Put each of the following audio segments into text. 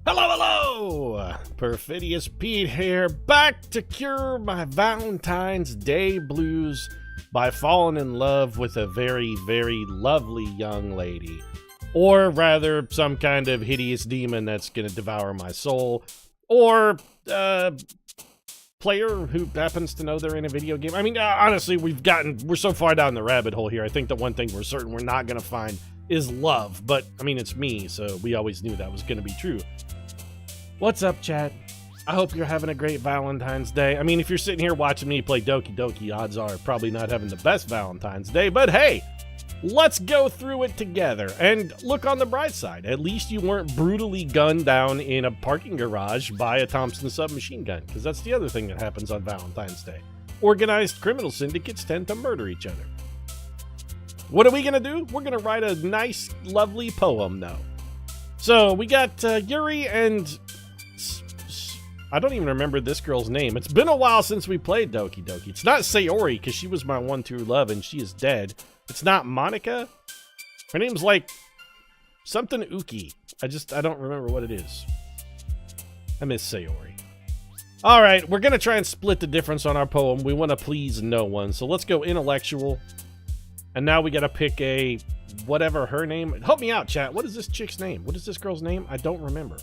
Hello, hello! Perfidious Pete here, back to cure my Valentine's Day blues by falling in love with a very, very lovely young lady. Or rather, some kind of hideous demon that's gonna devour my soul. Or, player who happens to know they're in a video game. I mean, honestly, we're so far down the rabbit hole here. I think the one thing we're certain we're not gonna find is love. But, I mean, it's me, so we always knew that was gonna be true. What's up, chat? I hope you're having a great Valentine's Day. I mean, if you're sitting here watching me play Doki Doki, odds are probably not having the best Valentine's Day, but hey, let's go through it together. And look on the bright side. At least you weren't brutally gunned down in a parking garage by a Thompson submachine gun, because that's the other thing that happens on Valentine's Day. Organized criminal syndicates tend to murder each other. What are we going to do? We're going to write a nice, lovely poem, though. So, we got Yuri and... I don't even remember this girl's name. It's been a while since we played Doki Doki. It's not Sayori, because she was my one true love, and she is dead. It's not Monica. Her name's like something Uki. I don't remember what it is. I miss Sayori. All right, we're going to try and split the difference on our poem. We want to please no one, so let's go intellectual. And now we got to pick a whatever her name. Help me out, chat. What is this chick's name? What is this girl's name? I don't remember.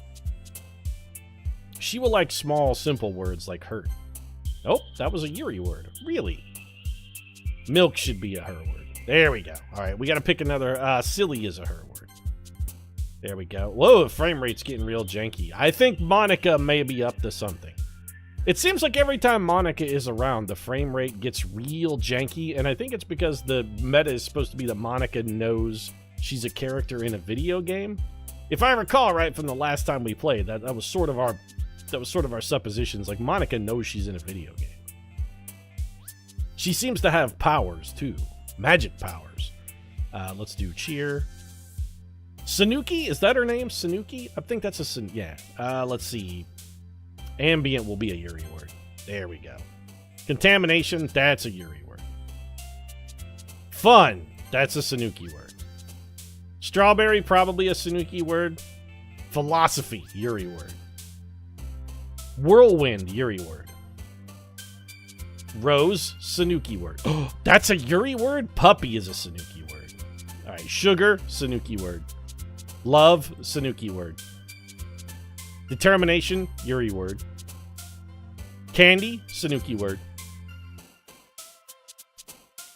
She will like small, simple words like hurt. Oh, that was a Yuri word. Really? Milk should be a her word. There we go. All right, we got to pick another. Silly is a her word. There we go. Whoa, the frame rate's getting real janky. I think Monica may be up to something. It seems like every time Monica is around, the frame rate gets real janky, and I think it's because the meta is supposed to be that Monica knows she's a character in a video game. If I recall right from the last time we played, that was sort of our suppositions. Like, Monica knows she's in a video game. She seems to have powers, too. Magic powers. Let's do cheer. Sanuki? Is that her name? Sanuki? I think that's a... Yeah. Let's see. Ambient will be a Yuri word. There we go. Contamination, that's a Yuri word. Fun, that's a Sanuki word. Strawberry, probably a Sanuki word. Philosophy, Yuri word. Whirlwind, Yuri word. Rose, Sanuki word. Oh, that's a Yuri word? Puppy is a Sanuki word. All right, sugar, Sanuki word. Love, Sanuki word. Determination, Yuri word. Candy, Sanuki word.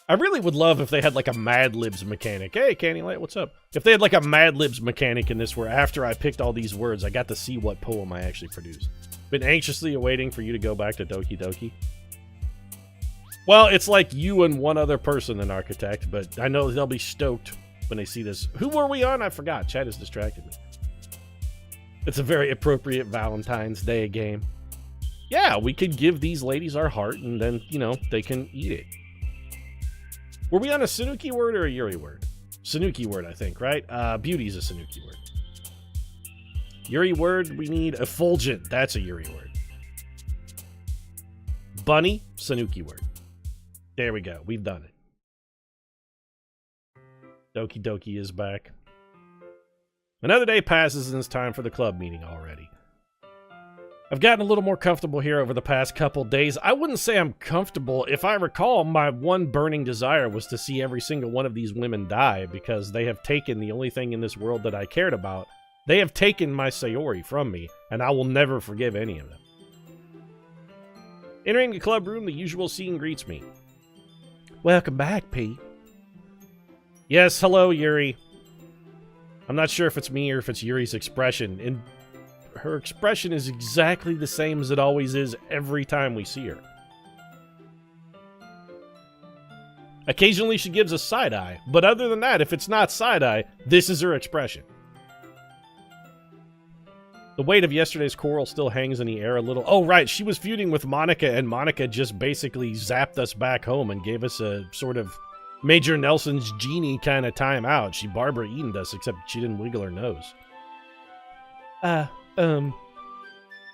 I really would love if they had like a Mad Libs mechanic. Hey, Candy Light, what's up? If they had like a Mad Libs mechanic in this where after I picked all these words, I got to see what poem I actually produced. Been anxiously awaiting for you to go back to Doki Doki. Well, it's like you and one other person in Architect, but I know they'll be stoked when they see this. Who were we on? I forgot. Chat has distracted me. It's a very appropriate Valentine's Day game. Yeah, we could give these ladies our heart, and then, you know, they can eat it. Were we on a Sanuki word or a Yuri word? Sanuki word, I think, right? Beauty's a Sanuki word. Yuri word, we need effulgent. That's a Yuri word. Bunny, Sanuki word. There we go. We've done it. Doki Doki is back. Another day passes and it's time for the club meeting already. I've gotten a little more comfortable here over the past couple days. I wouldn't say I'm comfortable. If I recall, my one burning desire was to see every single one of these women die because they have taken the only thing in this world that I cared about. They have taken my Sayori from me, and I will never forgive any of them. Entering the club room, the usual scene greets me. Welcome back, Pete. Yes, hello, Yuri. I'm not sure if it's me or if it's Yuri's expression, and her expression is exactly the same as it always is every time we see her. Occasionally she gives a side-eye, but other than that, if it's not side-eye, this is her expression. The weight of yesterday's quarrel still hangs in the air a little. Oh, right, she was feuding with Monica, and Monica just basically zapped us back home and gave us a sort of Major Nelson's genie kind of time out. She Barbara Eaton'd us, except she didn't wiggle her nose.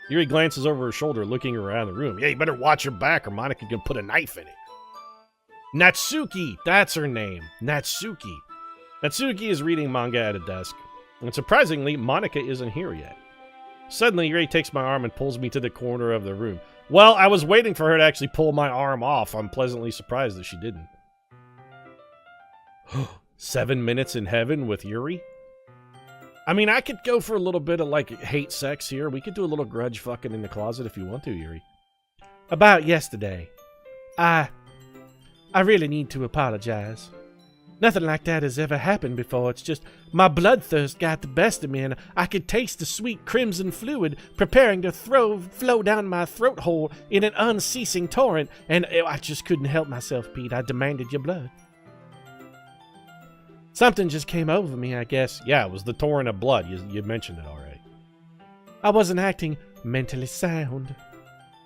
Yuri glances over her shoulder, looking around the room. Yeah, you better watch your back or Monica can put a knife in it. Natsuki! That's her name. Natsuki. Natsuki is reading manga at a desk. And surprisingly, Monica isn't here yet. Suddenly, Yuri takes my arm and pulls me to the corner of the room. Well, I was waiting for her to actually pull my arm off. I'm pleasantly surprised that she didn't. 7 minutes in heaven with Yuri? I mean, I could go for a little bit of, like, hate sex here. We could do a little grudge fucking in the closet if you want to, Yuri. About yesterday. I really need to apologize. Nothing like that has ever happened before. It's just my bloodthirst got the best of me, and I could taste the sweet crimson fluid preparing to flow down my throat hole in an unceasing torrent, and I just couldn't help myself, Pete. I demanded your blood. Something just came over me, I guess. Yeah, it was the torrent of blood. You mentioned it already. I wasn't acting mentally sound.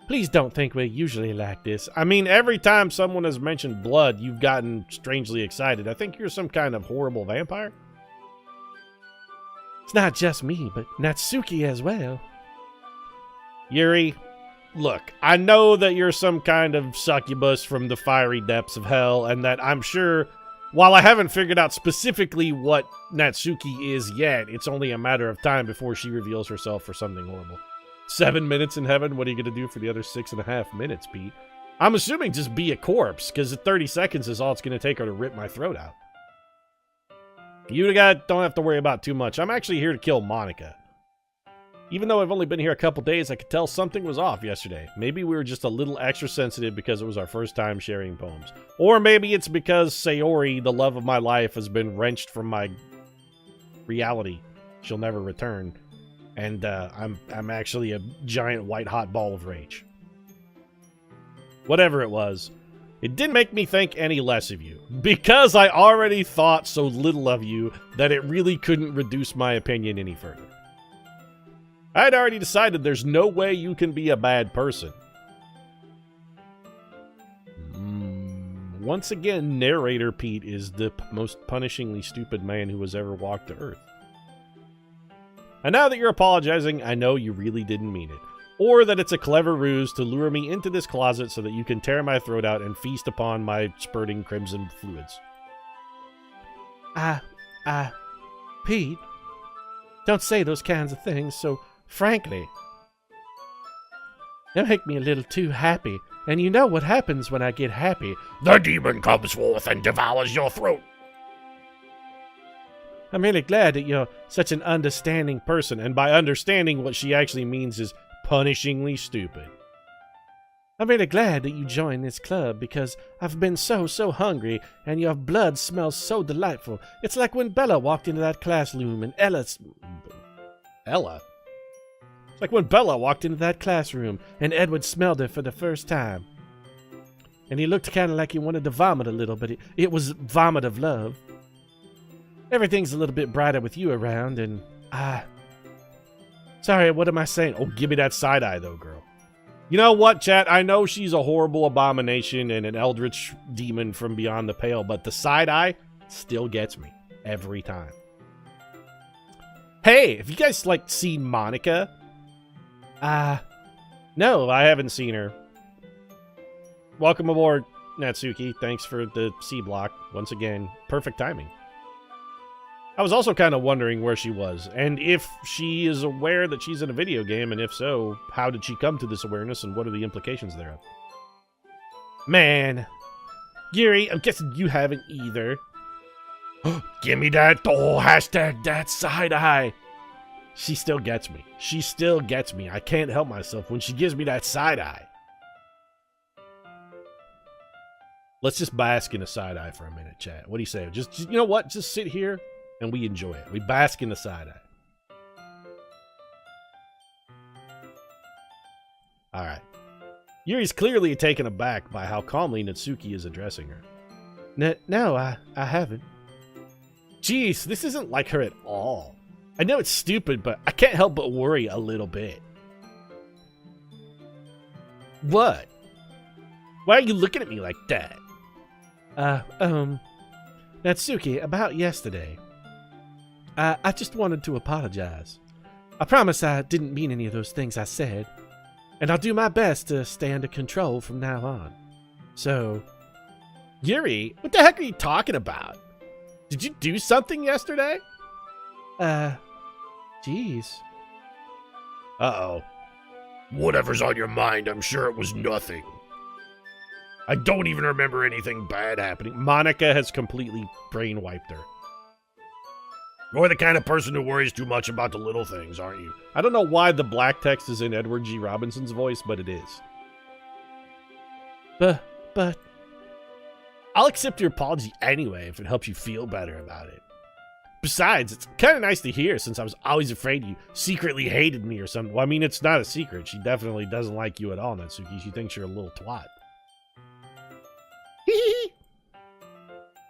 Please don't think we're usually like this. I mean, every time someone has mentioned blood, you've gotten strangely excited. I think you're some kind of horrible vampire. It's not just me, but Natsuki as well. Yuri, look, I know that you're some kind of succubus from the fiery depths of hell, and that I'm sure, while I haven't figured out specifically what Natsuki is yet, it's only a matter of time before she reveals herself for something horrible. 7 minutes in heaven? What are you going to do for the other 6.5 minutes, Pete? I'm assuming just be a corpse, because 30 seconds is all it's going to take her to rip my throat out. You don't have to worry about too much. I'm actually here to kill Monica. Even though I've only been here a couple days, I could tell something was off yesterday. Maybe we were just a little extra sensitive because it was our first time sharing poems. Or maybe it's because Sayori, the love of my life, has been wrenched from my reality. She'll never return. And I'm actually a giant white-hot ball of rage. Whatever it was, it didn't make me think any less of you. Because I already thought so little of you that it really couldn't reduce my opinion any further. I'd already decided there's no way you can be a bad person. Once again, narrator Pete is the most punishingly stupid man who has ever walked the earth. And now that you're apologizing, I know you really didn't mean it. Or that it's a clever ruse to lure me into this closet so that you can tear my throat out and feast upon my spurting crimson fluids. Pete, don't say those kinds of things so frankly. They make me a little too happy, and you know what happens when I get happy. The demon comes forth and devours your throat. I'm really glad that you're such an understanding person, and by understanding, what she actually means is punishingly stupid. I'm really glad that you joined this club because I've been so hungry, and your blood smells so delightful. It's like when Bella walked into that classroom and Ella? It's like when Bella walked into that classroom and Edward smelled her for the first time. And he looked kind of like he wanted to vomit a little, but it was vomit of love. Everything's a little bit brighter with you around, and sorry, what am I saying? Oh, give me that side-eye, though, girl. You know what, chat? I know she's a horrible abomination and an eldritch demon from beyond the pale, but the side-eye still gets me every time. Hey, have you guys, like, seen Monica? No, I haven't seen her. Welcome aboard, Natsuki. Thanks for the C block. Once again, perfect timing. I was also kind of wondering where she was, and if she is aware that she's in a video game, and if so, how did she come to this awareness, and what are the implications thereof? Man. Yuri, I'm guessing you haven't either. Give me that, hashtag that side eye. She still gets me. She still gets me. I can't help myself when she gives me that side eye. Let's just bask in a side eye for a minute, chat. What do you say? Just you know what? Just sit here and we enjoy it. We bask in the side eye. All right. Yuri's clearly taken aback by how calmly Natsuki is addressing her. No, I haven't. Jeez, this isn't like her at all. I know it's stupid, but I can't help but worry a little bit. What? Why are you looking at me like that? Natsuki, about yesterday. I just wanted to apologize. I promise I didn't mean any of those things I said. And I'll do my best to stay under control from now on. So... Yuri, what the heck are you talking about? Did you do something yesterday? Jeez. Uh-oh. Whatever's on your mind, I'm sure it was nothing. I don't even remember anything bad happening. Monica has completely brain-wiped her. You're the kind of person who worries too much about the little things, aren't you? I don't know why the black text is in Edward G. Robinson's voice, but it is. But... I'll accept your apology anyway if it helps you feel better about it. Besides, it's kind of nice to hear since I was always afraid you secretly hated me or something. Well, I mean, it's not a secret. She definitely doesn't like you at all, Natsuki. She thinks you're a little twat.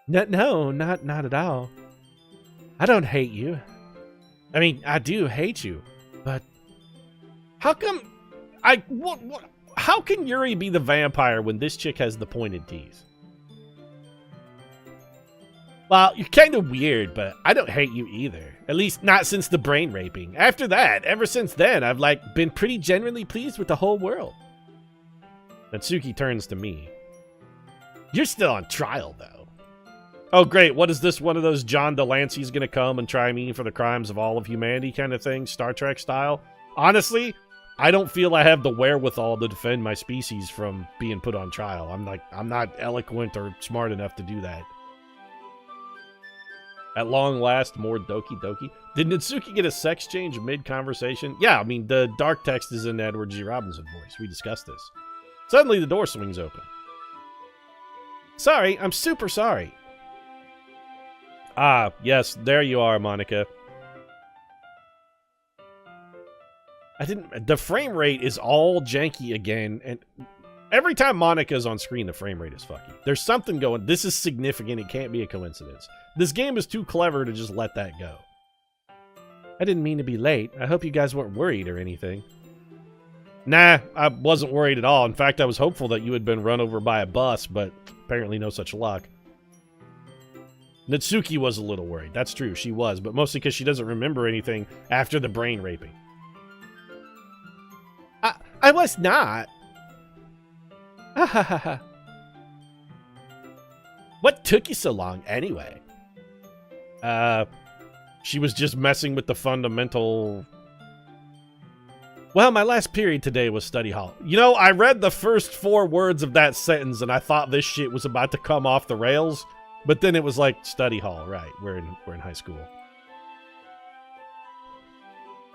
No, not at all. I don't hate you. I mean, I do hate you, but how come how can Yuri be the vampire when this chick has the pointed teeth? Well, you're kind of weird, but I don't hate you either. At least not since the brain raping. After that, ever since then, I've been pretty genuinely pleased with the whole world. Natsuki turns to me. You're still on trial, though. Oh, great. What is this? One of those John Delancey's gonna come and try me for the crimes of all of humanity kind of thing? Star Trek style? Honestly, I don't feel I have the wherewithal to defend my species from being put on trial. I'm not eloquent or smart enough to do that. At long last, more Doki Doki. Did Natsuki get a sex change mid-conversation? Yeah, I mean, the dark text is in Edward G. Robinson voice. We discussed this. Suddenly, the door swings open. Sorry, I'm super sorry. Ah, yes, there you are, Monica. The frame rate is all janky again, and every time Monica's on screen, the frame rate is fucky. There's something going. This is significant. It can't be a coincidence. This game is too clever to just let that go. I didn't mean to be late. I hope you guys weren't worried or anything. Nah, I wasn't worried at all. In fact, I was hopeful that you had been run over by a bus, but apparently no such luck. Natsuki was a little worried. That's true, she was, but mostly because she doesn't remember anything after the brain raping. I was not. What took you so long, anyway? She was just messing with the fundamental... Well, my last period today was study hall. You know, I read the first 4 words of that sentence, and I thought this shit was about to come off the rails, but then it was like, study hall, right, we're in high school.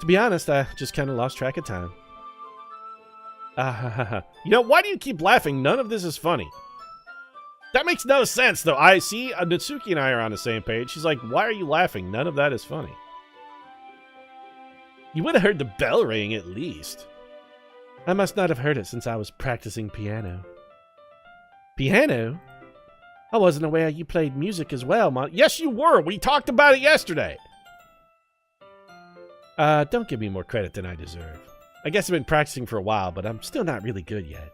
To be honest, I just kind of lost track of time. You know, why do you keep laughing? None of this is funny. That makes no sense, though. I see, Natsuki and I are on the same page. She's like, why are you laughing? None of that is funny. You would have heard the bell ring, at least. I must not have heard it since I was practicing piano. Piano? I wasn't aware you played music as well, Mon. Yes, you were. We talked about it yesterday. Don't give me more credit than I deserve. I guess I've been practicing for a while, but I'm still not really good yet.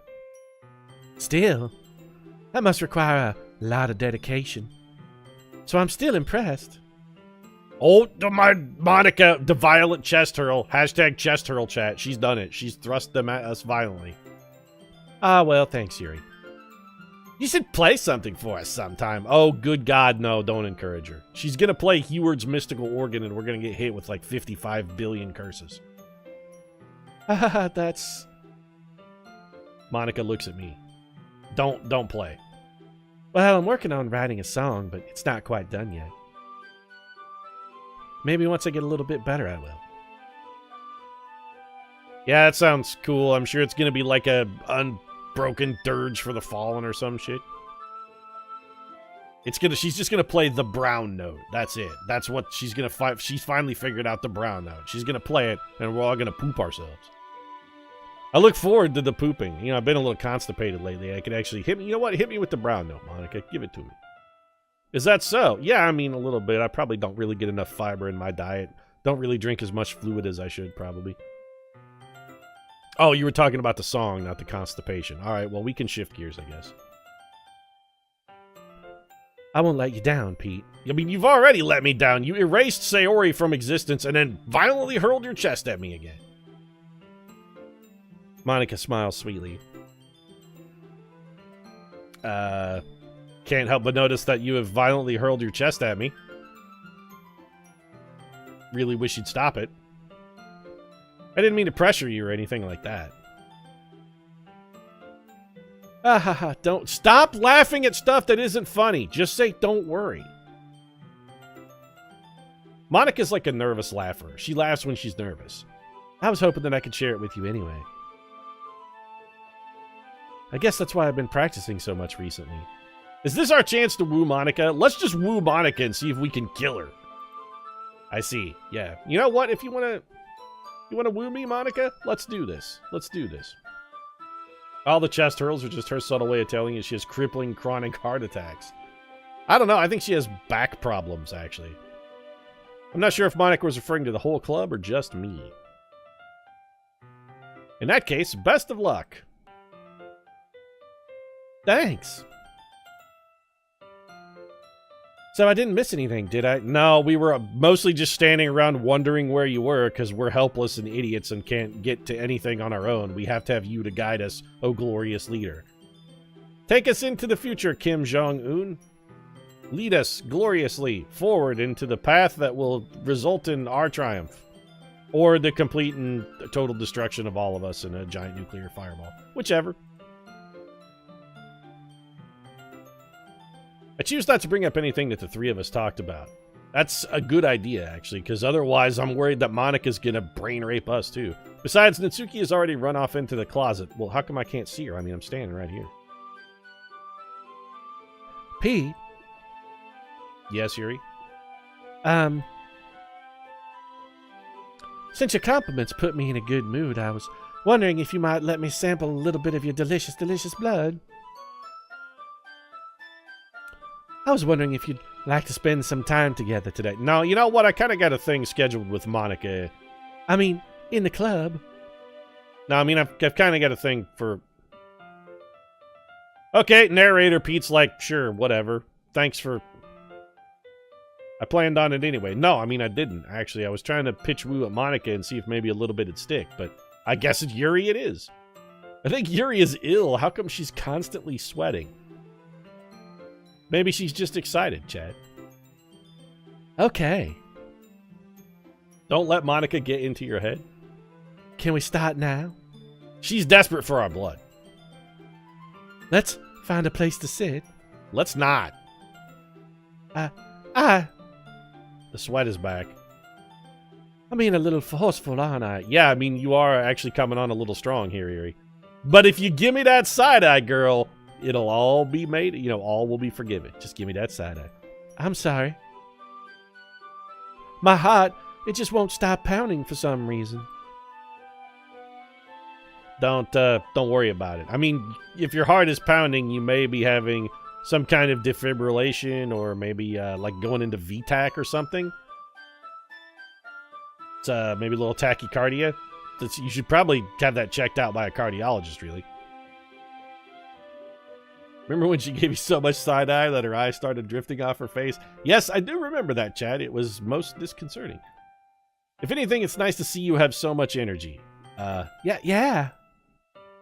Still? That must require a lot of dedication. So I'm still impressed. Oh, my Monica, the violent chest hurl. Hashtag chest hurl chat. She's done it. She's thrust them at us violently. Ah, well, thanks, Yuri. You should play something for us sometime. Oh, good God, no, don't encourage her. She's going to play Heward's mystical organ, and we're going to get hit with like 55 billion curses. That's... Monica looks at me. Don't play. Well, I'm working on writing a song, but it's not quite done yet. Maybe once I get a little bit better, I will. Yeah, that sounds cool. I'm sure it's going to be like a unbroken dirge for the fallen or some shit. She's just going to play the brown note. That's it. That's what she's going to she's finally figured out the brown note. She's going to play it, and we're all going to poop ourselves. I look forward to the pooping. You know, I've been a little constipated lately. I could actually hit me. You know what? Hit me with the brown note, Monica. Give it to me. Is that so? Yeah, I mean, a little bit. I probably don't really get enough fiber in my diet. Don't really drink as much fluid as I should, probably. Oh, you were talking about the song, not the constipation. All right, well, we can shift gears, I guess. I won't let you down, Pete. I mean, you've already let me down. You erased Sayori from existence and then violently hurled your chest at me again. Monica smiles sweetly. Can't help but notice that you have violently hurled your chest at me. Really wish you'd stop it. I didn't mean to pressure you or anything like that. Ah ha ha, don't stop laughing at stuff that isn't funny. Just say don't worry. Monica's like a nervous laugher. She laughs when she's nervous. I was hoping that I could share it with you anyway. I guess that's why I've been practicing so much recently. Is this our chance to woo Monica? Let's just woo Monica and see if we can kill her. I see. Yeah. You know what? If you want to woo me, Monica? Let's do this. Let's do this. All the chest hurls are just her subtle way of telling you she has crippling chronic heart attacks. I don't know. I think she has back problems, actually. I'm not sure if Monica was referring to the whole club or just me. In that case, best of luck. Thanks. So I didn't miss anything, did I? No, we were mostly just standing around wondering where you were because we're helpless and idiots and can't get to anything on our own. We have to have you to guide us, oh glorious leader. Take us into the future, Kim Jong-un. Lead us gloriously forward into the path that will result in our triumph. Or the complete and total destruction of all of us in a giant nuclear fireball. Whichever. I choose not to bring up anything that the three of us talked about. That's a good idea, actually, because otherwise I'm worried that Monica's gonna brain rape us, too. Besides, Natsuki has already run off into the closet. Well, how come I can't see her? I mean, I'm standing right here. Pete? Yes, Yuri? Since your compliments put me in a good mood, I was wondering if you might let me sample a little bit of your delicious, delicious blood. I was wondering if you'd like to spend some time together today. No, you know what? I kind of got a thing scheduled with Monica. I mean, in the club. No, I mean, I've kind of got a thing for... Okay, narrator Pete's like, sure, whatever. Thanks for... I planned on it anyway. No, I mean, I didn't. Actually, I was trying to pitch woo at Monica and see if maybe a little bit would stick, but I guess it's Yuri it is. I think Yuri is ill. How come she's constantly sweating? Maybe she's just excited, Chad. Okay. Don't let Monica get into your head. Can we start now? She's desperate for our blood. Let's find a place to sit. Let's not. The sweat is back. I'm being a little forceful, aren't I? Yeah, I mean, you are actually coming on a little strong here, Yuri. But if you give me that side-eye, girl... It'll all be made, you know, all will be forgiven. Just give me that side eye. I'm sorry. My heart, it just won't stop pounding for some reason. Don't worry about it. I mean, if your heart is pounding, you may be having some kind of defibrillation or maybe like going into VTAC or something. It's maybe a little tachycardia. You should probably have that checked out by a cardiologist, really. Remember when she gave you so much side-eye that her eyes started drifting off her face? Yes, I do remember that, Chad. It was most disconcerting. If anything, it's nice to see you have so much energy. Yeah.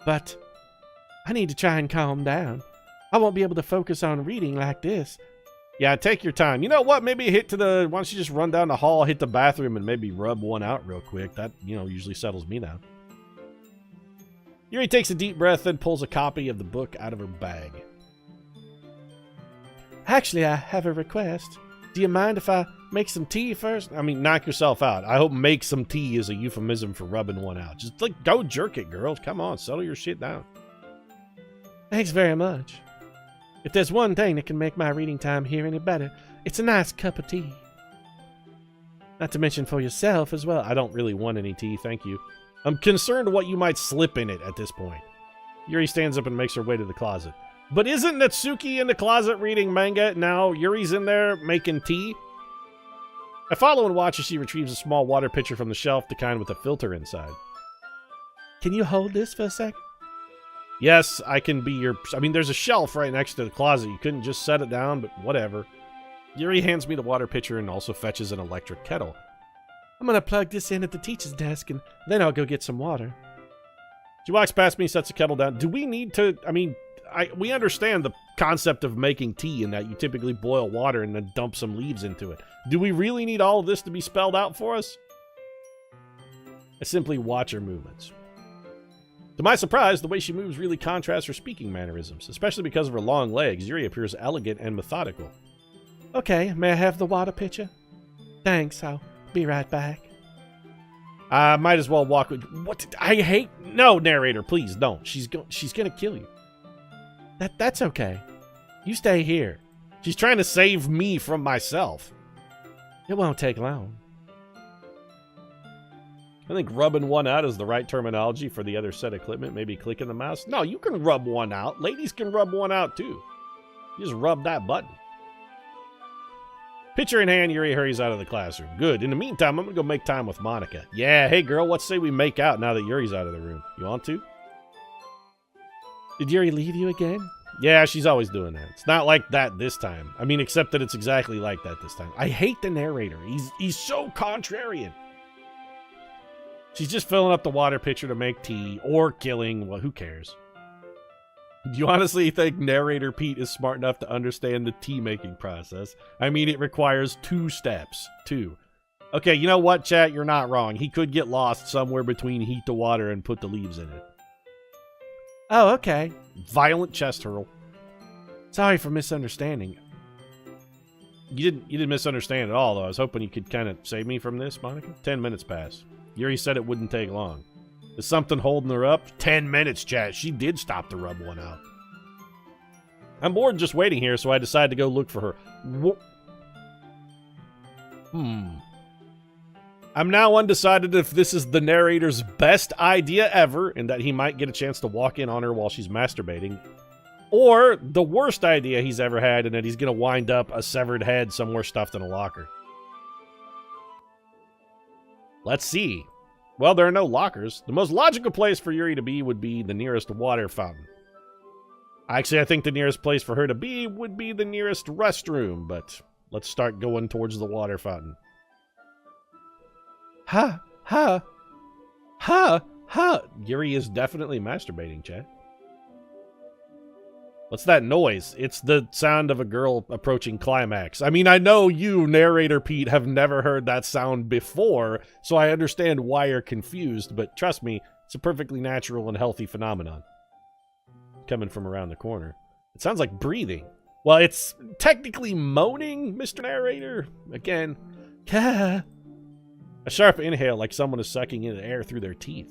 But I need to try and calm down. I won't be able to focus on reading like this. Yeah, take your time. You know what? Maybe hit to the... Why don't you just run down the hall, hit the bathroom, and maybe rub one out real quick. That, you know, usually settles me down. Yuri takes a deep breath, then pulls a copy of the book out of her bag. Actually, I have a request. Do you mind if I make some tea first? I mean, knock yourself out. I hope make some tea is a euphemism for rubbing one out. Just, like, go jerk it, girls. Come on, settle your shit down. Thanks very much. If there's one thing that can make my reading time here any better, it's a nice cup of tea. Not to mention for yourself as well. I don't really want any tea, thank you. I'm concerned what you might slip in it at this point. Yuri stands up and makes her way to the closet. But isn't Natsuki in the closet reading manga? Now Yuri's in there making tea? I follow and watch as she retrieves a small water pitcher from the shelf, the kind with a filter inside. Can you hold this for a sec? Yes, I can be your... I mean, there's a shelf right next to the closet. You couldn't just set it down, but whatever. Yuri hands me the water pitcher and also fetches an electric kettle. I'm gonna plug this in at the teacher's desk, and then I'll go get some water. She walks past me, sets the kettle down. Do we need to... I mean... we understand the concept of making tea and that you typically boil water and then dump some leaves into it. Do we really need all of this to be spelled out for us? I simply watch her movements. To my surprise, the way she moves really contrasts her speaking mannerisms, especially because of her long legs. Yuri appears elegant and methodical. Okay, may I have the water pitcher? Thanks, I'll be right back. I might as well walk with... I hate... No, narrator, please, don't. She's gonna kill you. That's okay. You stay here. She's trying to save me from myself. It won't take long. I think rubbing one out is the right terminology for the other set equipment. Maybe clicking the mouse. No, you can rub one out. Ladies can rub one out, too. You just rub that button. Pitcher in hand, Yuri hurries out of the classroom. Good. In the meantime, I'm going to go make time with Monica. Yeah, hey girl, let's say we make out now that Yuri's out of the room. You want to? Did Yuri leave you again? Yeah, she's always doing that. It's not like that this time. I mean, except that it's exactly like that this time. I hate the narrator. He's so contrarian. She's just filling up the water pitcher to make tea, or killing. Well, who cares? Do you honestly think narrator Pete is smart enough to understand the tea-making process? I mean, it requires 2 steps. 2. Okay, you know what, chat? You're not wrong. He could get lost somewhere between heat the water and put the leaves in it. Oh, okay. Violent chest hurl. Sorry for misunderstanding. You didn't misunderstand at all, though. I was hoping you could kind of save me from this, Monica. 10 minutes pass. Yuri said it wouldn't take long. Is something holding her up? 10 minutes, chat. She did stop to rub one out. I'm bored just waiting here, so I decided to go look for her. I'm now undecided if this is the narrator's best idea ever, and that he might get a chance to walk in on her while she's masturbating, or the worst idea he's ever had, and that he's going to wind up a severed head somewhere stuffed in a locker. Let's see. Well, there are no lockers. The most logical place for Yuri to be would be the nearest water fountain. Actually, I think the nearest place for her to be would be the nearest restroom, but let's start going towards the water fountain. Yuri is definitely masturbating, chat. What's that noise? It's the sound of a girl approaching climax. I mean, I know you, narrator Pete, have never heard that sound before, so I understand why you're confused, but trust me, it's a perfectly natural and healthy phenomenon. Coming from around the corner. It sounds like breathing. Well, it's technically moaning, Mr. Narrator. Again. A sharp inhale like someone is sucking in the air through their teeth.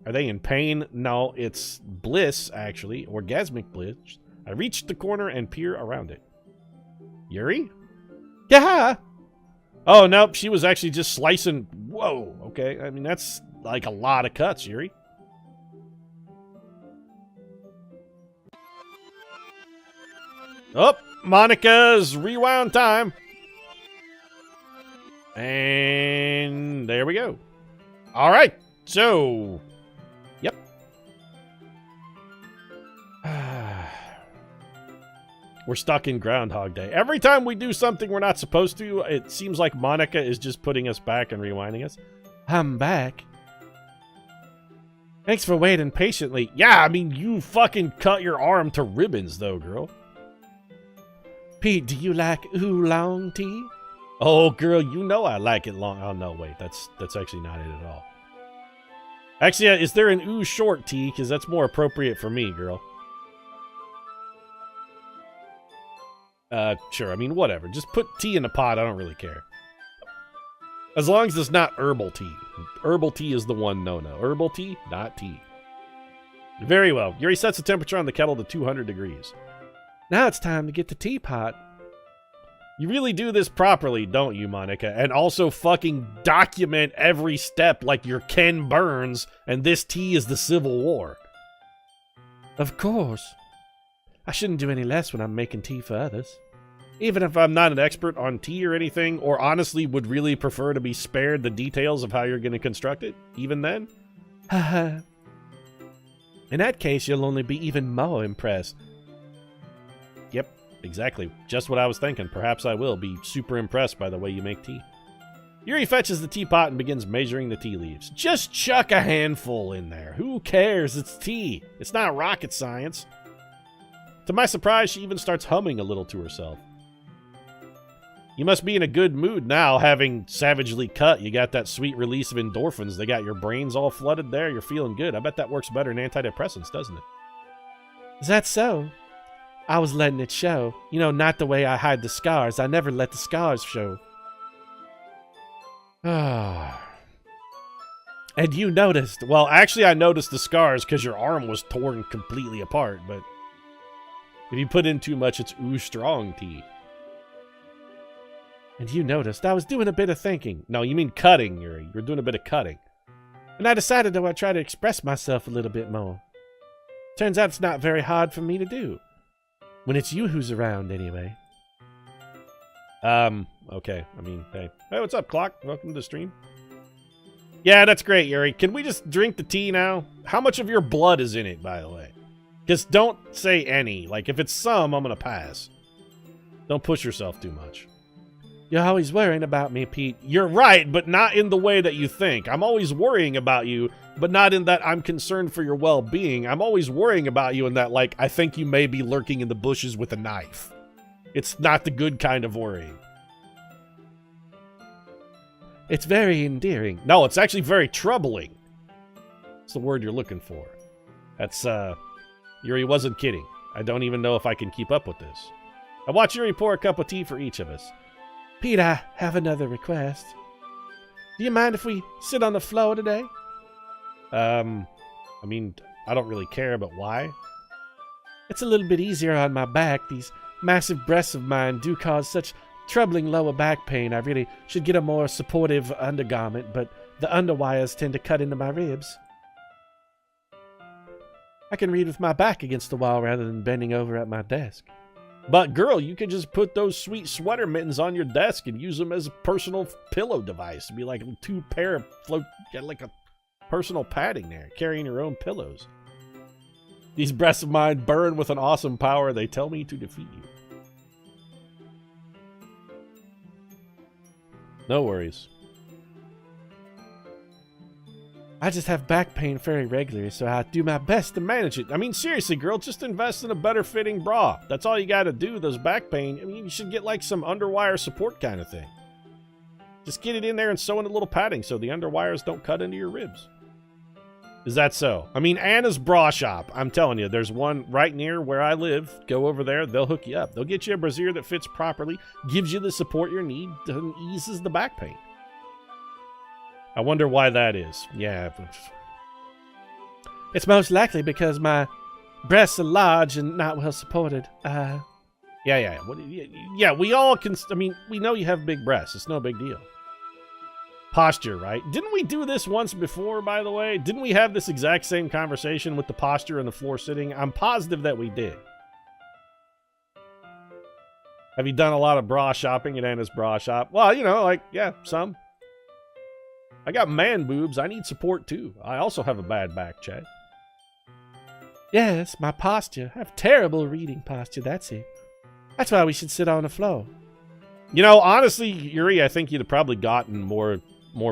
Are they in pain? No, it's bliss, actually. Orgasmic bliss. I reach the corner and peer around it. Yuri? Yeah. Oh, nope. She was actually just slicing. Whoa. Okay. I mean, that's like a lot of cuts, Yuri. Oh, Monica's rewound time. And there we go. All right. So, yep. We're stuck in Groundhog Day. Every time we do something we're not supposed to, it seems like Monica is just putting us back and rewinding us. I'm back. Thanks for waiting patiently. Yeah, I mean, you fucking cut your arm to ribbons, though, girl. Pete, do you like oolong tea? Oh, girl, you know I like it long. Oh, no, wait. That's actually not it at all. Actually, is there an ooh short tea? Because that's more appropriate for me, girl. Sure. I mean, whatever. Just put tea in the pot. I don't really care. As long as it's not herbal tea. Herbal tea is the one no-no. Herbal tea, not tea. Very well. Yuri sets the temperature on the kettle to 200 degrees. Now it's time to get the teapot. You really do this properly, don't you, Monica? And also fucking document every step like you're Ken Burns and this tea is the Civil War. Of course. I shouldn't do any less when I'm making tea for others. Even if I'm not an expert on tea or anything, or honestly would really prefer to be spared the details of how you're going to construct it, even then? Haha. In that case, you'll only be even more impressed. Yep, exactly. Just what I was thinking. Perhaps I will be super impressed by the way you make tea. Yuri fetches the teapot and begins measuring the tea leaves. Just chuck a handful in there. Who cares? It's tea. It's not rocket science. To my surprise, she even starts humming a little to herself. You must be in a good mood now, having savagely cut. You got that sweet release of endorphins. They got your brains all flooded there. You're feeling good. I bet that works better than antidepressants, doesn't it? Is that so? I was letting it show. You know, not the way I hide the scars. I never let the scars show. And you noticed. Well, actually, I noticed the scars because your arm was torn completely apart, but if you put in too much, it's ooh strong tea. And you noticed I was doing a bit of thinking. No, you mean cutting, Yuri. You're doing a bit of cutting. And I decided that I'd try to express myself a little bit more. Turns out it's not very hard for me to do. When it's you who's around, anyway. Okay. I mean, hey. Hey, what's up, Clock? Welcome to the stream. Yeah, that's great, Yuri. Can we just drink the tea now? How much of your blood is in it, by the way? Just don't say any. Like, if it's some, I'm gonna pass. Don't push yourself too much. You're always worrying about me, Pete. You're right, but not in the way that you think. I'm always worrying about you, but not in that I'm concerned for your well-being. I'm always worrying about you in that, like, I think you may be lurking in the bushes with a knife. It's not the good kind of worrying. It's very endearing. No, it's actually very troubling. It's the word you're looking for. That's, Yuri wasn't kidding. I don't even know if I can keep up with this. I watch Yuri pour a cup of tea for each of us. Pete, I have another request. Do you mind if we sit on the floor today? I mean, I don't really care, but why? It's a little bit easier on my back. These massive breasts of mine do cause such troubling lower back pain. I really should get a more supportive undergarment, but the underwires tend to cut into my ribs. I can read with my back against the wall rather than bending over at my desk. But girl, you could just put those sweet sweater mittens on your desk and use them as a personal pillow device. It'd be like two pair of like a personal padding there, carrying your own pillows. These breasts of mine burn with an awesome power. They tell me to defeat you. No worries. I just have back pain very regularly, so I do my best to manage it. I mean, seriously, girl, just invest in a better fitting bra. That's all you got to do, those back pain. I mean, you should get like some underwire support kind of thing. Just get it in there and sew in a little padding so the underwires don't cut into your ribs. Is that so? I mean, Anna's Bra Shop. I'm telling you, there's one right near where I live. Go over there. They'll hook you up. They'll get you a brassiere that fits properly, gives you the support you need, and eases the back pain. I wonder why that is. Yeah. It's most likely because my breasts are large and not well supported. Yeah. Yeah, we all can... I mean, we know you have big breasts. It's no big deal. Posture, right? Didn't we do this once before, by the way? Didn't we have this exact same conversation with the posture and the floor sitting? I'm positive that we did. Have you done a lot of bra shopping at Anna's Bra Shop? Well, you know, like, yeah, some. I got man boobs. I need support, too. I also have a bad back, Chad. Yes, my posture. I have terrible reading posture, that's it. That's why we should sit on the floor. You know, honestly, Yuri, I think you'd have probably gotten more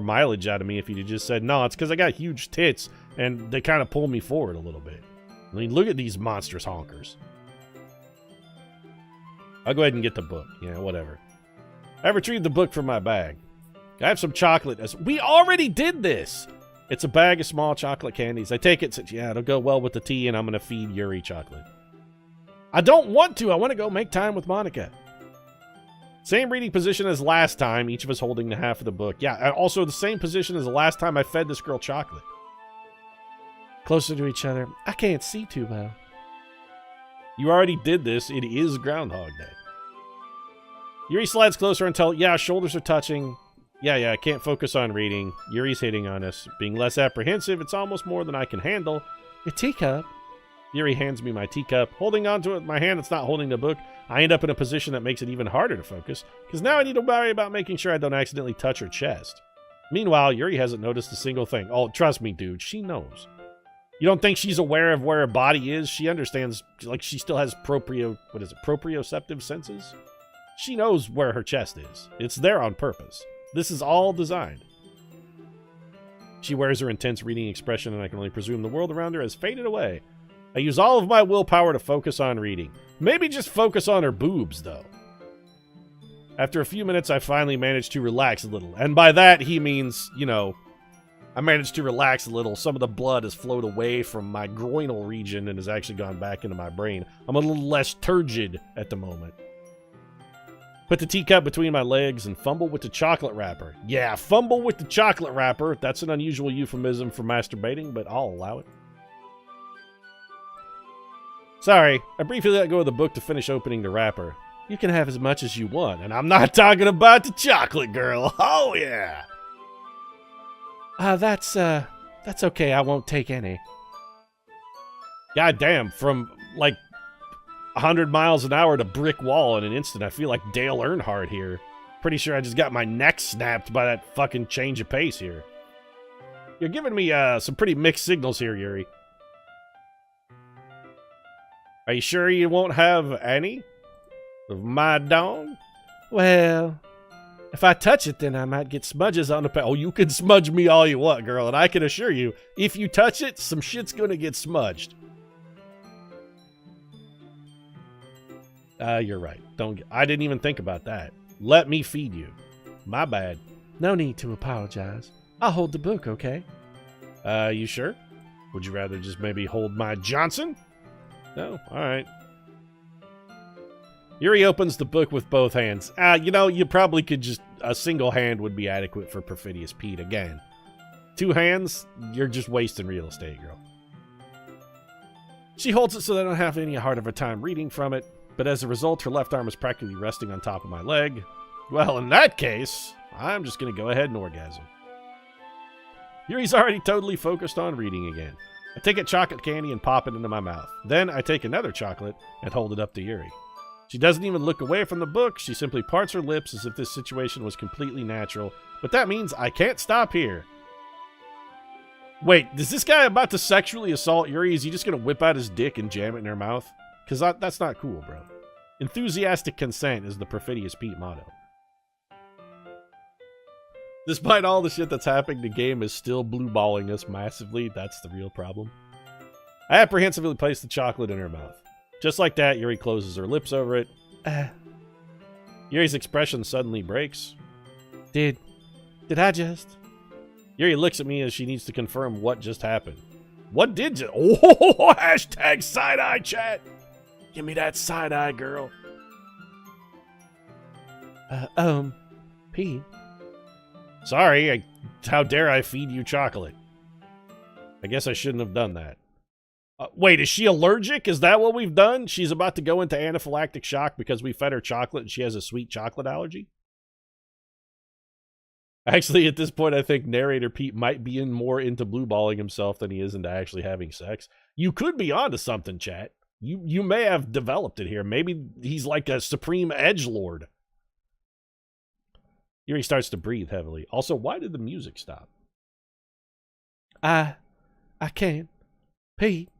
mileage out of me if you'd just said, no, it's because I got huge tits, and they kind of pull me forward a little bit. I mean, look at these monstrous honkers. I'll go ahead and get the book. Yeah, whatever. I retrieved the book from my bag. I have some chocolate. We already did this. It's a bag of small chocolate candies. I take it, yeah, it'll go well with the tea, and I'm going to feed Yuri chocolate. I don't want to. I want to go make time with Monica. Same reading position as last time, each of us holding the half of the book. Yeah, also the same position as the last time I fed this girl chocolate. Closer to each other. I can't see too well. You already did this. It is Groundhog Day. Yuri slides closer until, yeah, shoulders are touching. Yeah, I can't focus on reading. Yuri's hitting on us. Being less apprehensive, it's almost more than I can handle. Your teacup? Yuri hands me my teacup. Holding onto it with my hand that's not holding the book, I end up in a position that makes it even harder to focus, because now I need to worry about making sure I don't accidentally touch her chest. Meanwhile, Yuri hasn't noticed a single thing. Oh, trust me, dude, she knows. You don't think she's aware of where her body is? She understands, like, she still has proprioceptive senses? She knows where her chest is. It's there on purpose. This is all designed. She wears her intense reading expression, and I can only presume the world around her has faded away. I use all of my willpower to focus on reading. Maybe just focus on her boobs, though. After a few minutes, I finally managed to relax a little. And by that, he means, you know, I managed to relax a little. Some of the blood has flowed away from my groinal region and has actually gone back into my brain. I'm a little less turgid at the moment. Put the teacup between my legs and fumble with the chocolate wrapper. Yeah, fumble with the chocolate wrapper. That's an unusual euphemism for masturbating, but I'll allow it. Sorry, I briefly let go of the book to finish opening the wrapper. You can have as much as you want, and I'm not talking about the chocolate girl. Oh, yeah. That's okay. I won't take any. God damn, from like 100 miles an hour to brick wall in an instant. I feel like Dale Earnhardt here. Pretty sure I just got my neck snapped by that fucking change of pace here. You're giving me some pretty mixed signals here, Yuri. Are you sure you won't have any of my dog? Well, if I touch it, then I might get smudges on the Oh, you can smudge me all you want, girl, and I can assure you, if you touch it, some shit's gonna get smudged. You're right. I didn't even think about that. Let me feed you. My bad. No need to apologize. I'll hold the book, okay? You sure? Would you rather just maybe hold my Johnson? No? Alright. Yuri opens the book with both hands. You know, you probably could just... A single hand would be adequate for Perfidious Pete again. 2 hands? You're just wasting real estate, girl. She holds it so that I don't have any hard of a time reading from it, but as a result, her left arm is practically resting on top of my leg. Well, in that case, I'm just going to go ahead and orgasm. Yuri's already totally focused on reading again. I take a chocolate candy and pop it into my mouth. Then I take another chocolate and hold it up to Yuri. She doesn't even look away from the book. She simply parts her lips as if this situation was completely natural. But that means I can't stop here. Wait, is this guy about to sexually assault Yuri? Is he just going to whip out his dick and jam it in her mouth? Because that's not cool, bro. Enthusiastic consent is the Perfidious Pete motto. Despite all the shit that's happening, the game is still blue-balling us massively. That's the real problem. I apprehensively place the chocolate in her mouth. Just like that, Yuri closes her lips over it. Yuri's expression suddenly breaks. Did I just? Yuri looks at me as she needs to confirm what just happened. What did you? Oh, hashtag side-eye chat. Give me that side-eye, girl. Pete. Sorry, how dare I feed you chocolate? I guess I shouldn't have done that. Wait, is she allergic? Is that what we've done? She's about to go into anaphylactic shock because we fed her chocolate and she has a sweet chocolate allergy? Actually, at this point, I think narrator Pete might be more into blue-balling himself than he is into actually having sex. You could be onto something, chat. You may have developed it here. Maybe he's like a supreme edgelord. Yuri starts to breathe heavily. Also, why did the music stop? I can't. Pete.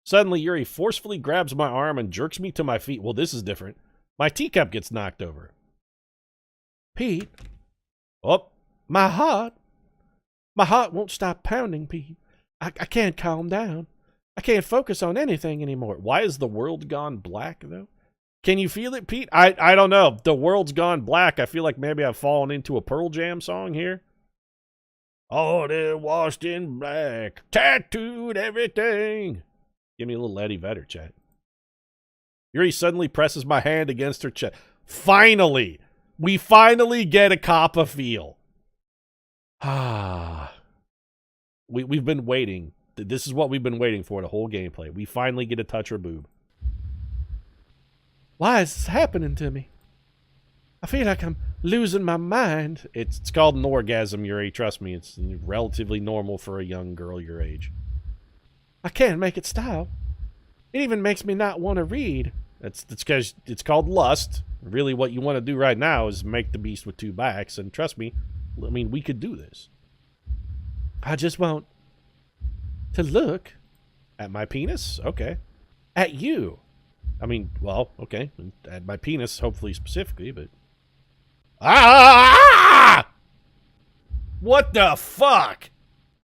Suddenly, Yuri forcefully grabs my arm and jerks me to my feet. Well, this is different. My teacup gets knocked over. Pete. Oh. My heart won't stop pounding, Pete. I can't calm down. I can't focus on anything anymore. Why is the world gone black, though? Can you feel it, Pete? I don't know. The world's gone black. I feel like maybe I've fallen into a Pearl Jam song here. All they're washed in black. Tattooed everything. Give me a little Eddie Vedder, chat. Yuri suddenly presses my hand against her chest. Finally! We finally get a cop a feel. We've been waiting. This is what we've been waiting for the whole gameplay. We finally get to touch her boob. Why is this happening to me? I feel like I'm losing my mind. It's called an orgasm, Yuri. Trust me, it's relatively normal for a young girl your age. I can't make it stop. It even makes me not want to read. That's because it's called lust. Really, what you want to do right now is make the beast with 2 backs. And trust me, I mean, we could do this. I just want to look. At my penis? Okay. At you. I mean, well, okay. At my penis, hopefully specifically, but... What the fuck?